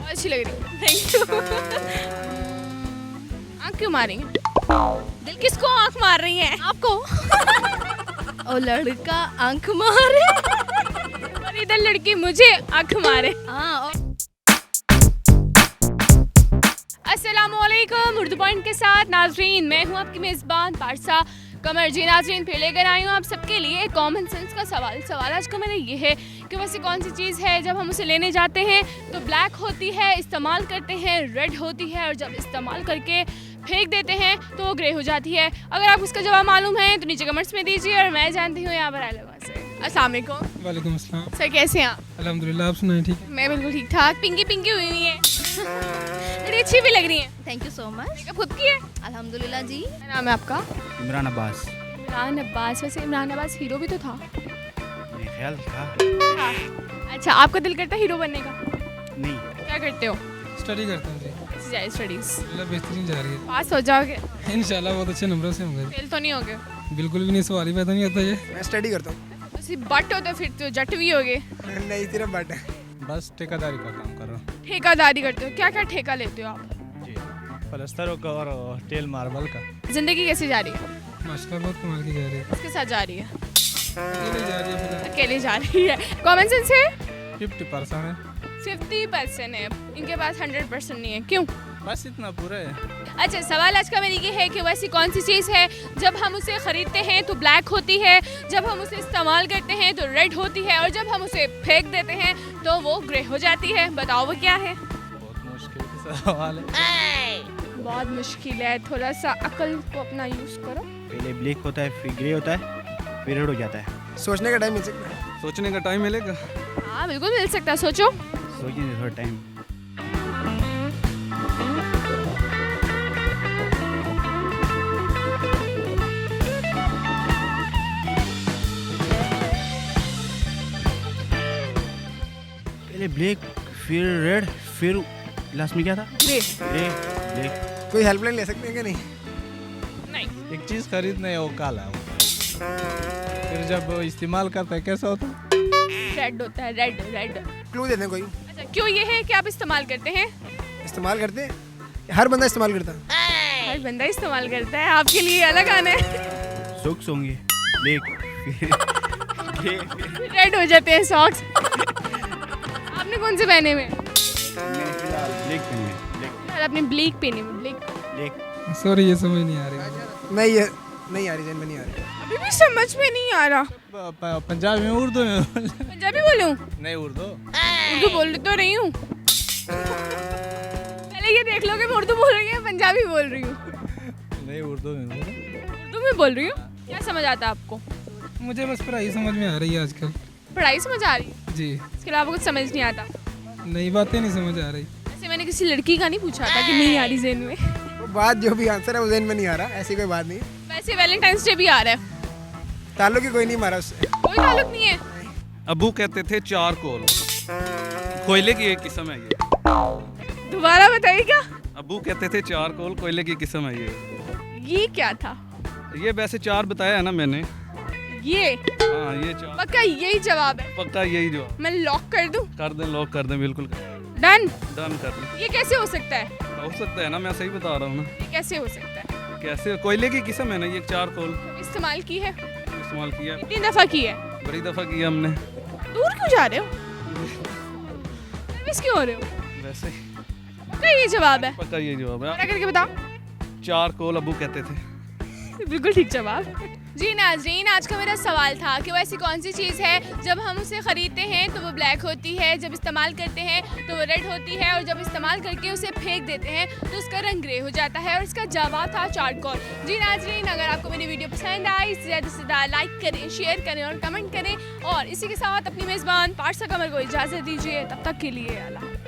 अच्छी लग रही है, थैंक यू। आँख क्यों मारेंगे? दिल किसको आँख मार रही है? आपको। और लड़का आँख मारे और इधर लड़की मुझे आँख मारे। हाँ। अस्सलामुअलैकुम, उर्दू पॉइंट के साथ नाजरीन, मैं हूँ आपकी मेज़बान पारसा कमर। जी नाजरीन, फिर लेकर आई हूँ आप सबके लिए एक कॉमन सेंस का सवाल आज का मेरा ये है कि वैसे कौन सी चीज़ है जब हम उसे लेने जाते हैं तो ब्लैक होती है, इस्तेमाल करते हैं रेड होती है, और जब इस्तेमाल करके फेंक देते हैं तो वो ग्रे हो जाती है। अगर आपको इसका जवाब मालूम है तो नीचे कमेंट्स में दीजिए, और मैं जानती हूँ यहाँ पर आलमा से। अस्सलाम वालेकुम। वालेकुम अस्सलाम। सर कैसे हैं आप? अल्हम्दुलिल्लाह, आप सुनाएं? ठीक है। मैं बिल्कुल ठीक ठाक। पिंकी पिंकी हुई हुई है। बड़ी अच्छी भी लग रही है। Thank you so much. Makeup खुद की है? अल्हम्दुलिल्लाह जी। क्या नाम है आपका? इमरान अब्बास। इमरान अब्बास। वैसे इमरान अब्बास हीरो भी तो था। मेरे ख्याल था। हाँ। अच्छा, आपका दिल करता है हीरो बनने का? नहीं। क्या करते हो? स्टडी करता हूँ जी। कैसी जा रही स्टडीज? अल्लाह बेहतरीन जा रही पास हो जाओगे? है इंशाल्लाह, बहुत अच्छे नंबरों से होंगे। फेल तो नहीं होगे? बिल्कुल भी नहीं, सवाल ही पैदा नहीं होता ये। मैं स्टडी करता हूँ। बट हो तो फिर तो जट भी होगे। नहीं, सिर्फ बट है। बस ठेकेदारी का काम कर रहा हूँ। ठेकादारी करते हो? क्या क्या ठेका लेते हो आप? जी, प्लास्टर का और टेल मार्बल का। जिंदगी कैसी जा रही है? माशाल्लाह बहुत कमाल की जा रही है। किसके साथ जा रही है? अकेले जा रही है फिलहाल। अकेले जा रही है। कॉमन सेंस है? 50% है। 50% है, इनके पास 100% नहीं है। क्यों? बस इतना पूरा है। अच्छा, सवाल आज का मेरी ये है कि वैसी कौन सी चीज़ है जब हम उसे ख़रीदते हैं तो ब्लैक होती है, जब हम उसे इस्तेमाल करते हैं तो रेड होती है, और जब हम उसे फेंक देते हैं तो वो ग्रे हो जाती है। बताओ वो क्या है? बहुत मुश्किल का सवाल है। बहुत मुश्किल है, थोड़ा सा अकल को अपना यूज़ करो। पहले ब्लैक होता है, फिर ग्रे होता है, फिर रेड हो जाता है। सोचने का टाइम मिल सकता है। सोचने का टाइम मिलेगा। हाँ बिल्कुल मिल सकता है, सोचो। सोचने थोड़ा टाइम। पहले ब्लैक, फिर रेड, फिर लास्ट में क्या था? ग्रे। ब्लैक। कोई हेल्पलाइन ले सकते हैं कि नहीं? नहीं। एक चीज़ खरीदने है वो काला है, फिर जब इस्तेमाल करता है कैसा होता है? रेड होता है, रेड रेड। क्लू दे दें कोई। अच्छा, क्यों ये है कि आप इस्तेमाल करते हैं? इस्तेमाल करते हैं, हर बंदा इस्तेमाल करता है। हर बंदा इस्तेमाल करता है, आपके लिए अलग आना है। सॉक्स होंगे, ब्लैक, फिर ग्रे, फिर रेड हो जाते हैं सॉक्स। आपने कौन से पहने हुए? मैंने फिलहाल ब्लैक पहने हैं, ब्लैक। यार आपने ब्लैक पहने हुए, ब्लैक। ब्लैक। सॉरी, ये समझ नहीं आ रही। नहीं, ये नहीं आ रही, जहन में नहीं आ रही। अभी भी समझ में नहीं आ रहा। पंजाबी में, उर्दू में? पंजाबी बोलूं? नहीं, उर्दू। उर्दू बोल तो रही हूँ। पहले ये देख लो कि मैं उर्दू बोल रही हूँ, पंजाबी बोल रही हूँ। नहीं, उर्दू में बोलो। उर्दू में बोल रही हूँ। क्या समझ आता है आपको? मुझे बस पढ़ाई समझ में आ रही है आजकल। पढ़ाई समझ आ रही है? जी। इसके अलावा कुछ समझ नहीं आता? नई बातें नहीं समझ आ रही। ऐसे मैंने किसी लड़की का नहीं पूछा था कि नहीं आ रही ज़हन में। वो बात जो भी आंसर है वो जहन में नहीं आ रहा, ऐसी कोई बात नहीं। वैसे वैलेंटाइंस डे भी आ रहा है, ताल्लुक ही कोई नहीं मारा उससे। कोई ताल्लुक नहीं है। अबू कहते थे चारकोल, कोयले की एक किस्म है ये। दोबारा बताइएगा। अबू कहते थे चारकोल, कोयले की किस्म है ये क्या था? ये वैसे चार बताया है ना मैंने। ये हाँ, ये चार। पक्का यही जवाब है? पक्का यही जवाब। मैं लॉक कर दूं? कर दें, लॉक कर दें, बिल्कुल डन। डन कर दें। ये कैसे हो सकता है? हो सकता है ना, मैं सही बता रहा हूँ ना। ये कैसे हो सकता है? कैसे? कोयले की किस्म है ना ये चारकोल। इस्तेमाल की है? इस्तेमाल किया, कितनी दफा की है? बड़ी दफ़ा किया हमने। दूर क्यों जा रहे हो? नर्वस क्यों हो रहे हो? वैसे पक्का ये जवाब है? पक्का यही जवाब है। दोबारा करके बताओ। चारकोल अबू कहते थे। बिल्कुल ठीक जवाब। जी नाज़रीन, आज का मेरा सवाल था कि वो ऐसी कौन सी चीज़ है जब हम उसे ख़रीदते हैं तो वो ब्लैक होती है, जब इस्तेमाल करते हैं तो वो रेड होती है, और जब इस्तेमाल करके उसे फेंक देते हैं तो उसका रंग ग्रे हो जाता है, और इसका जवाब था चारकोल। जी नाज़रीन, अगर आपको मेरी वीडियो पसंद आई तो ज़्यादा से ज़्यादा लाइक करें, शेयर करें और कमेंट करें, और इसी के साथ अपनी मेज़बान पारसा कमर को इजाज़त दीजिए। तब तक के लिए अल्लाह हाफ़िज़।